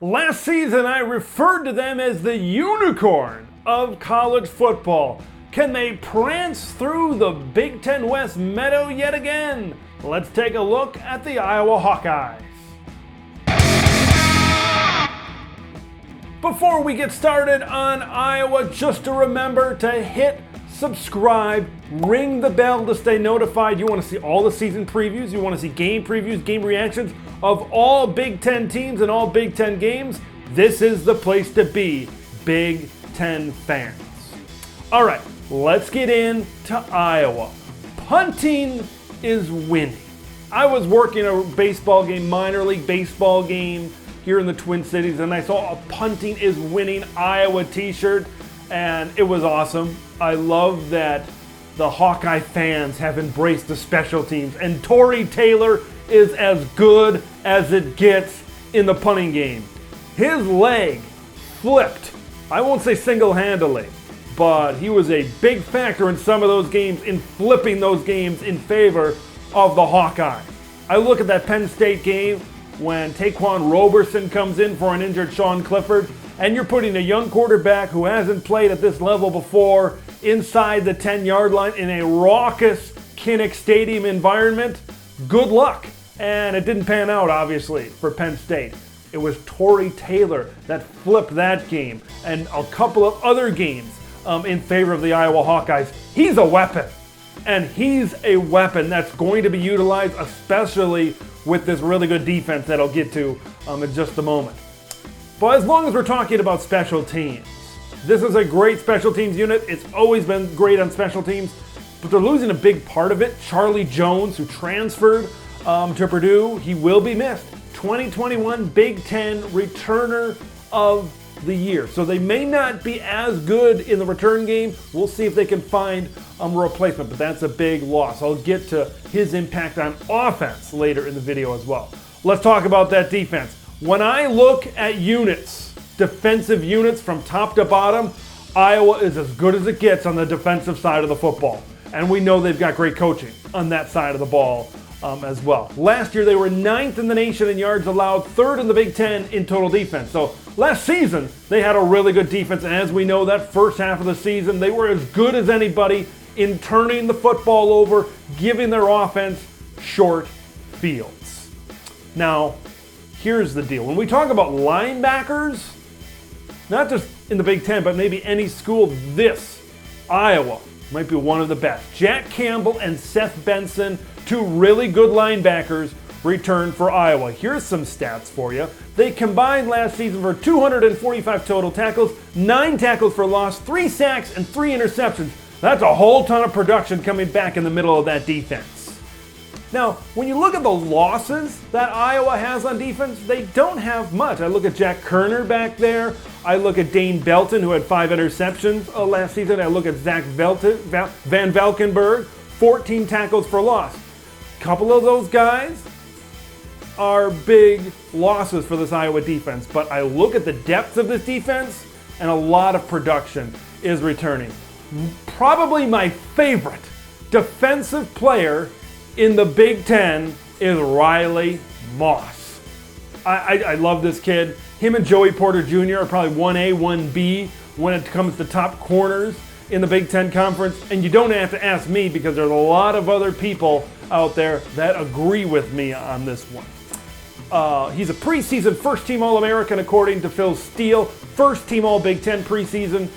Last season, I referred to them as the unicorn of college football. Can they prance through the Big Ten West meadow yet again? Let's take a look at the Iowa Hawkeyes. Before we get started on Iowa, just to remember to hit subscribe, ring the bell to stay notified. You want to see all the season previews, you want to see game previews, game reactions of all Big Ten teams and all Big Ten games. This is the place to be, Big Ten fans. All right, let's get into Iowa. Punting is winning. I was working a baseball game, minor league baseball game here in the Twin Cities, and I saw a punting is winning Iowa t-shirt, and it was awesome. I love that the Hawkeye fans have embraced the special teams, and Tory Taylor is as good as it gets in the punting game. His leg flipped, I won't say single-handedly, but he was a big factor in some of those games, in flipping those games in favor of the Hawkeyes. I look at that Penn State game when Taquan Roberson comes in for an injured Sean Clifford, and you're putting a young quarterback who hasn't played at this level before inside the 10-yard line in a raucous Kinnick Stadium environment. Good luck. And it didn't pan out, obviously, for Penn State. It was Tory Taylor that flipped that game and a couple of other games in favor of the Iowa Hawkeyes. He's a weapon. And he's a weapon that's going to be utilized, especially with this really good defense that I'll get to in just a moment. But as long as we're talking about special teams, this is a great special teams unit. It's always been great on special teams, but they're losing a big part of it. Charlie Jones, who transferred to Purdue, he will be missed. 2021 Big Ten returner of the year. So they may not be as good in the return game. We'll see if they can find a replacement, but that's a big loss. I'll get to his impact on offense later in the video as well. Let's talk about that defense. When I look at units, defensive units from top to bottom, Iowa is as good as it gets on the defensive side of the football. And we know they've got great coaching on that side of the ball as well. Last year, they were 9th in the nation in yards allowed, 3rd in the Big Ten in total defense. So last season, they had a really good defense. And as we know, that first half of the season, they were as good as anybody in turning the football over, giving their offense short fields. Now, here's the deal. When we talk about linebackers, not just in the Big Ten, but maybe any school, Iowa might be one of the best. Jack Campbell and Seth Benson, two really good linebackers, returned for Iowa. Here's some stats for you. They combined last season for 245 total tackles, 9 tackles for loss, 3 sacks, and 3 interceptions. That's a whole ton of production coming back in the middle of that defense. Now, when you look at the losses that Iowa has on defense, they don't have much. I look at Jack Kerner back there. I look at Dane Belton, who had 5 interceptions last season. I look at Zach Van Valkenburg, 14 tackles for loss. A couple of those guys are big losses for this Iowa defense, but I look at the depth of this defense, and a lot of production is returning. Probably my favorite defensive player in the Big Ten is Riley Moss. I love this kid. Him and Joey Porter Jr. are probably 1A, 1B when it comes to top corners in the Big Ten Conference. And you don't have to ask me because there's a lot of other people out there that agree with me on this one. He's a preseason first-team All-American according to Phil Steele. First-team All-Big Ten preseason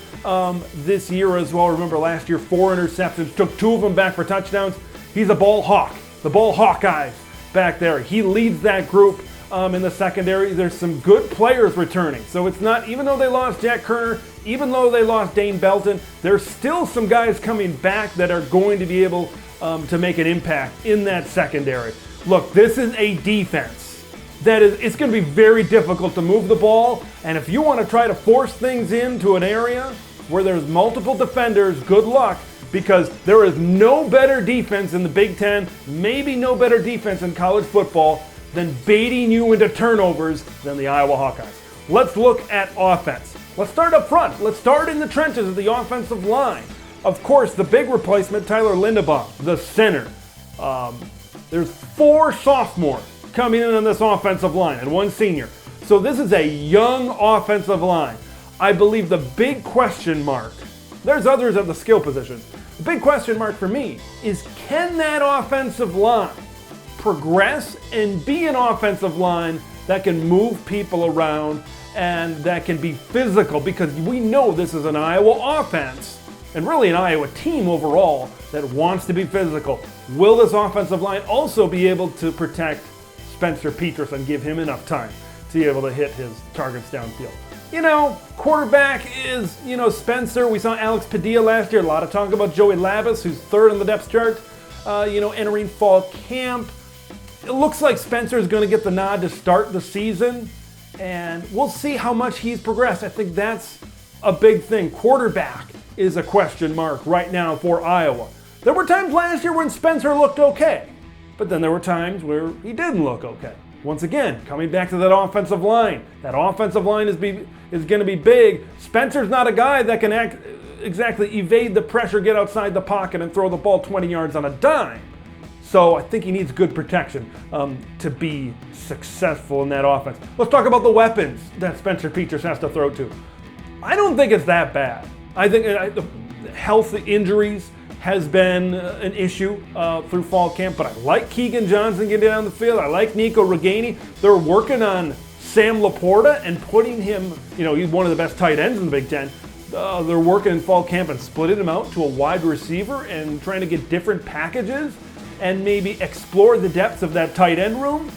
this year as well. Remember last year, 4 interceptions, took 2 of them back for touchdowns. He's a ball hawk, the ball Hawkeyes back there. He leads that group in the secondary. There's some good players returning. So it's not, even though they lost Jack Kerner, even though they lost Dane Belton, there's still some guys coming back that are going to be able to make an impact in that secondary. Look, this is a defense that it's going to be very difficult to move the ball. And if you want to try to force things into an area where there's multiple defenders, good luck. Because there is no better defense in the Big Ten, maybe no better defense in college football than baiting you into turnovers than the Iowa Hawkeyes. Let's look at offense. Let's start up front. Let's start in the trenches of the offensive line. Of course, the big replacement, Tyler Linderbaum, the center. There's 4 sophomores coming in on this offensive line and 1 senior. So this is a young offensive line. I believe the big question mark, there's others at the skill position. The big question mark for me is, can that offensive line progress and be an offensive line that can move people around and that can be physical? Because we know this is an Iowa offense and really an Iowa team overall that wants to be physical. Will this offensive line also be able to protect Spencer Petras and give him enough time to be able to hit his targets downfield? Quarterback is, Spencer. We saw Alex Padilla last year. A lot of talk about Joey Labas, who's third on the depth chart, entering fall camp. It looks like Spencer is going to get the nod to start the season, and we'll see how much he's progressed. I think that's a big thing. Quarterback is a question mark right now for Iowa. There were times last year when Spencer looked okay, but then there were times where he didn't look okay. Once again, coming back to that offensive line. That offensive line is going to be big. Spencer's not a guy that can exactly evade the pressure, get outside the pocket, and throw the ball 20 yards on a dime. So I think he needs good protection to be successful in that offense. Let's talk about the weapons that Spencer Petras has to throw to. I don't think it's that bad. I think health injuries has been an issue through fall camp, but I like Keegan Johnson getting down the field. I like Nico Reganey. They're working on Sam Laporta and putting him, he's one of the best tight ends in the Big Ten. They're working in fall camp and splitting him out to a wide receiver and trying to get different packages and maybe explore the depths of that tight end room.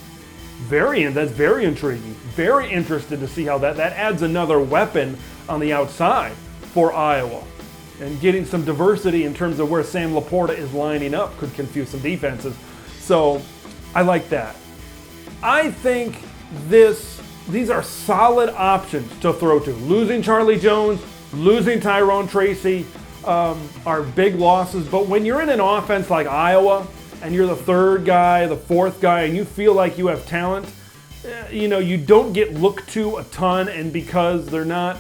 That's very intriguing. Very interested to see how that adds another weapon on the outside for Iowa. And getting some diversity in terms of where Sam Laporta is lining up could confuse some defenses. So I like that. I think these are solid options to throw to. Losing Charlie Jones, losing Tyrone Tracy are big losses. But when you're in an offense like Iowa and you're the third guy, the fourth guy, and you feel like you have talent, you don't get looked to a ton. And because they're not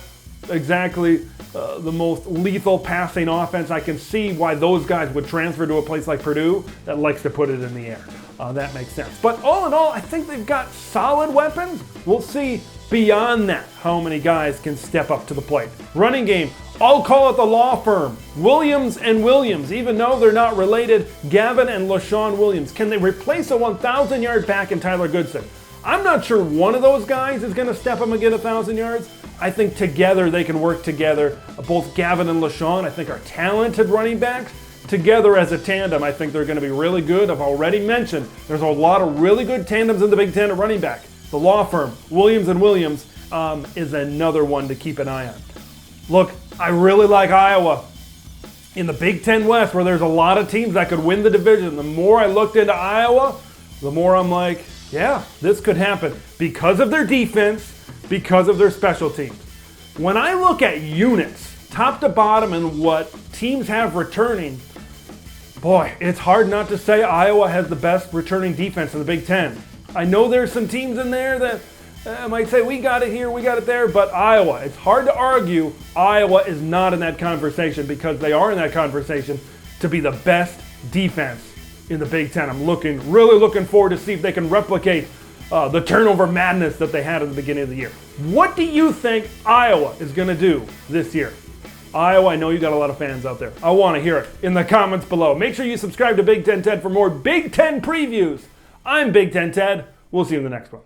exactly the most lethal passing offense, I can see why those guys would transfer to a place like Purdue that likes to put it in the air. That makes sense. But all in all, I think they've got solid weapons. We'll see beyond that how many guys can step up to the plate. Running game, I'll call it the law firm. Williams and Williams, even though they're not related, Gavin and LaShawn Williams. Can they replace a 1,000-yard back in Tyler Goodson? I'm not sure one of those guys is going to step up and get 1,000 yards. I think together they can work together. Both Gavin and LaShawn, I think, are talented running backs. Together as a tandem, I think they're going to be really good. I've already mentioned there's a lot of really good tandems in the Big Ten at running back. The law firm, Williams and Williams, is another one to keep an eye on. Look, I really like Iowa. In the Big Ten West, where there's a lot of teams that could win the division, the more I looked into Iowa, the more I'm like, yeah, this could happen because of their defense, because of their special teams. When I look at units, top to bottom, and what teams have returning, boy, it's hard not to say Iowa has the best returning defense in the Big Ten. I know there's some teams in there that might say, we got it here, we got it there, but Iowa, it's hard to argue Iowa is not in that conversation because they are in that conversation to be the best defense in the Big Ten. I'm really looking forward to see if they can replicate the turnover madness that they had at the beginning of the year. What do you think Iowa is going to do this year? Iowa, I know you got a lot of fans out there. I want to hear it in the comments below. Make sure you subscribe to Big Ten Ted for more Big Ten previews. I'm Big Ten Ted. We'll see you in the next one.